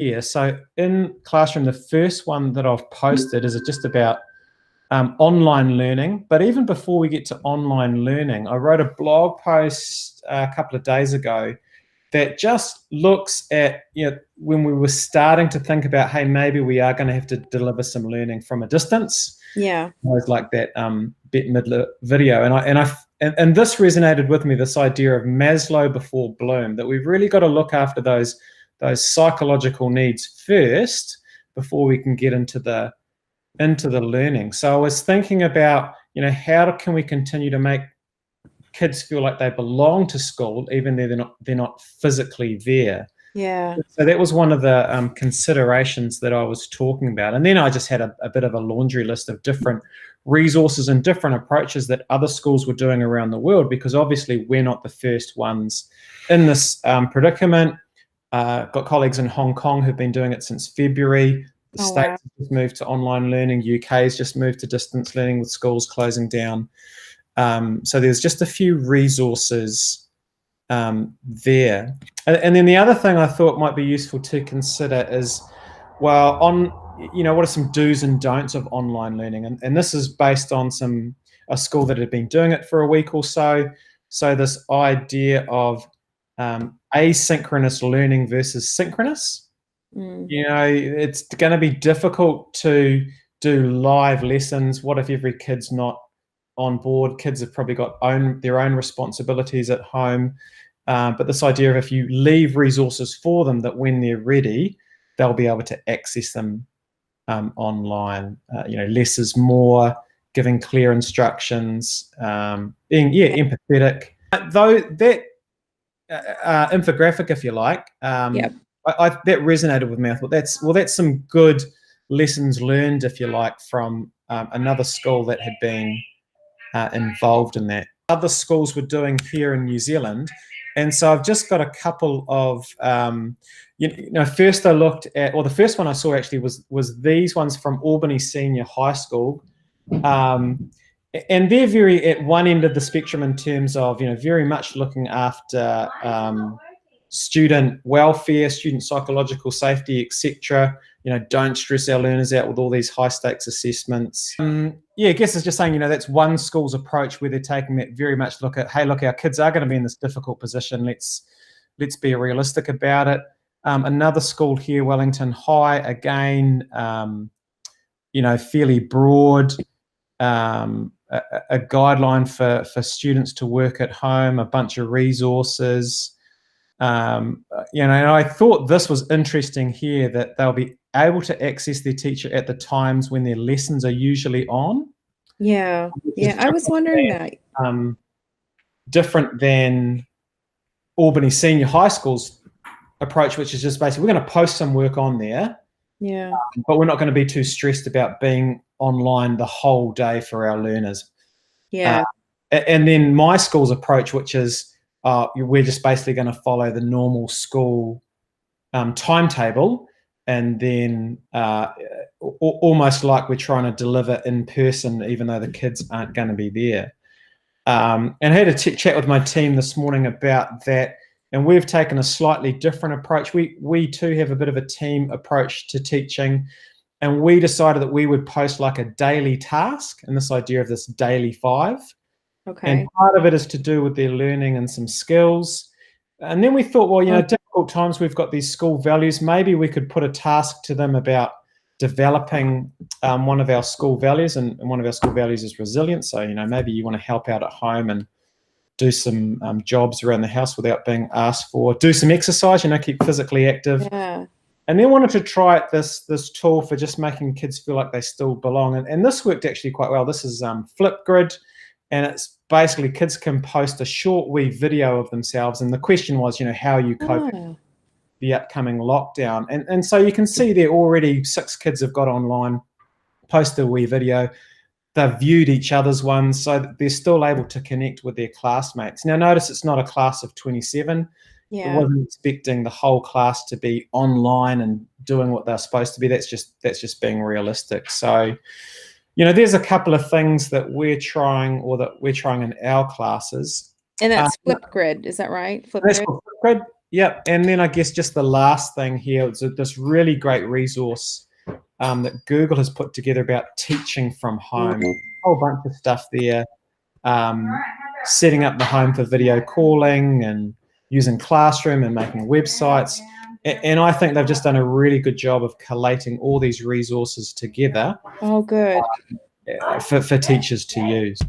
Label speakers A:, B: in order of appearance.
A: here. So in Classroom, the first one that I've posted is just about online learning. But even before we get to online learning, I wrote a blog post a couple of days ago that just looks at, when we were starting to think about, hey, maybe we are going to have to deliver some learning from a distance.
B: Yeah.
A: I was like that Bette Midler video, and this resonated with me, this idea of Maslow before Bloom, that we've really got to look after those psychological needs first before we can get into the learning. So I was thinking about, how can we continue to make kids feel like they belong to school, even though they're not physically there.
B: Yeah.
A: So that was one of the considerations that I was talking about. And then I just had a bit of a laundry list of different resources and different approaches that other schools were doing around the world, because obviously we're not the first ones in this predicament. Got colleagues in Hong Kong who've been doing it since February. The States have just moved to online learning. UK has just moved to distance learning with schools closing down. So there's just a few resources there. And then the other thing I thought might be useful to consider is, what are some do's and don'ts of online learning? And this is based on a school that had been doing it for a week or so. So this idea of asynchronous learning versus synchronous. It's going to be difficult to do live lessons. What if every kid's not on board? Kids have probably got their own responsibilities at home. But this idea of, if you leave resources for them, that when they're ready, they'll be able to access them online. Less is more, giving clear instructions, being empathetic. Though that infographic, if you like, that resonated with me. I thought that's some good lessons learned, if you like, from another school that had been involved in that. Other schools were doing here in New Zealand. And so I've just got a couple of, first I looked at, the first one I saw actually was these ones from Albany Senior High School. And they're very at one end of the spectrum in terms of, very much looking after student welfare, student psychological safety, etc. Don't stress our learners out with all these high stakes assessments. I guess it's just saying, that's one school's approach, where they're taking that very much look at, hey, look, our kids are going to be in this difficult position. Let's be realistic about it. Another school here, Wellington High, again, fairly broad, a guideline for students to work at home, a bunch of resources. And I thought this was interesting here, that they'll be able to access their teacher at the times when their lessons are usually on.
B: Yeah. I was wondering that.
A: Different than Albany Senior High School's approach, which is just basically, we're going to post some work on there.
B: Yeah.
A: But we're not going to be too stressed about being online the whole day for our learners.
B: Yeah.
A: And then my school's approach, which is, we're just basically going to follow the normal school timetable, and then almost like we're trying to deliver in person, even though the kids aren't going to be there. And I had a chat with my team this morning about that, and we've taken a slightly different approach. We too have a bit of a team approach to teaching, and we decided that we would post like a daily task, and this idea of this daily 5.
B: Okay.
A: And part of it is to do with their learning and some skills. And then we thought, difficult times, we've got these school values. Maybe we could put a task to them about developing one of our school values, and one of our school values is resilience. So, maybe you want to help out at home and do some jobs around the house without being asked for. Do some exercise, keep physically active.
B: Yeah.
A: And then wanted to try out this tool for just making kids feel like they still belong. And this worked actually quite well. This is Flipgrid. And it's basically, kids can post a short wee video of themselves. And the question was, how are you coping with the upcoming lockdown? And so you can see there already 6 kids have got online, posted a wee video. They've viewed each other's ones, so that they're still able to connect with their classmates. Now, notice it's not a class of 27.
B: Yeah.
A: I wasn't expecting the whole class to be online and doing what they're supposed to be. That's just being realistic. So, there's a couple of things that we're trying, in our classes.
B: And that's Flipgrid, is that right?
A: That's called Flipgrid. Yep. And then I guess just the last thing here is this really great resource that Google has put together about teaching from home. A whole bunch of stuff there. Setting up the home for video calling and using Classroom and making websites. And I think they've just done a really good job of collating all these resources together
B: Oh, good.
A: for teachers to use.